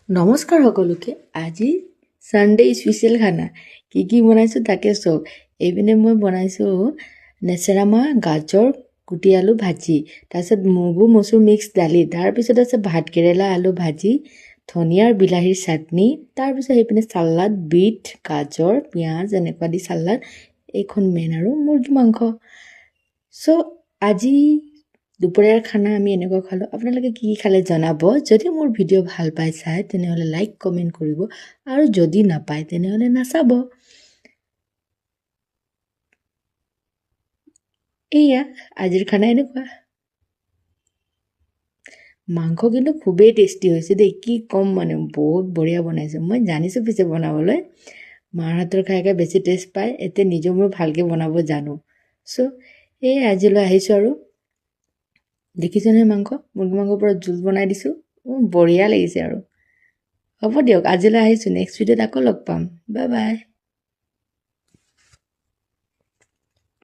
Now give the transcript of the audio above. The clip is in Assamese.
নমস্কাৰ সকলোকে। আজি সানডে স্পেচিয়েল খানা কি বনাইছোঁ তাকে চাওক। এইপিনে মই বনাইছোঁ নেচেৰামাহ গাজৰ কুটি আলু ভাজি, তাৰপিছত মগু মচুৰ মিক্স দালি, তাৰপিছত আছে ভাতকেৰেলা আলু ভাজি, ধনিয়াৰ বিলাহীৰ চাটনি, তাৰপিছত সেইপিনে চালাড বিট গাজৰ পিঁয়াজ এনেকুৱা দি চালাড, এইখন মেইন আৰু মুৰ্গী মাংস। চ' আজি দুপৰীয়াৰ খানা আমি এনেকুৱা খালোঁ। আপোনালোকে কি খালে জনাব। যদি মোৰ ভিডিঅ' ভাল পাই চাই তেনেহ'লে লাইক কমেণ্ট কৰিব, আৰু যদি নাপায় তেনেহ'লে নাচাব। এয়া আজিৰ খানা এনেকুৱা। মাংস কিন্তু খুবেই টেষ্টি হৈছে দেই, কি ক'ম মানে বহুত বঢ়িয়া বনাইছোঁ। মই জানিছোঁ পিছে বনাবলৈ, মাৰ হাতৰ খাই বেছি টেষ্ট পায়, এতিয়া নিজেও মই ভালকৈ বনাব জানো। চ' এই আজিলৈ আহিছোঁ আৰু দেখিছেনে মাংস, মুৰ্গী মাংসৰ পৰা জোল বনাই দিছোঁ, বঢ়িয়া লাগিছে আৰু। হ'ব দিয়ক, আজিলৈ আহিছোঁ, নেক্সট ভিডিঅ'ত আকৌ লগ পাম। Bye bye.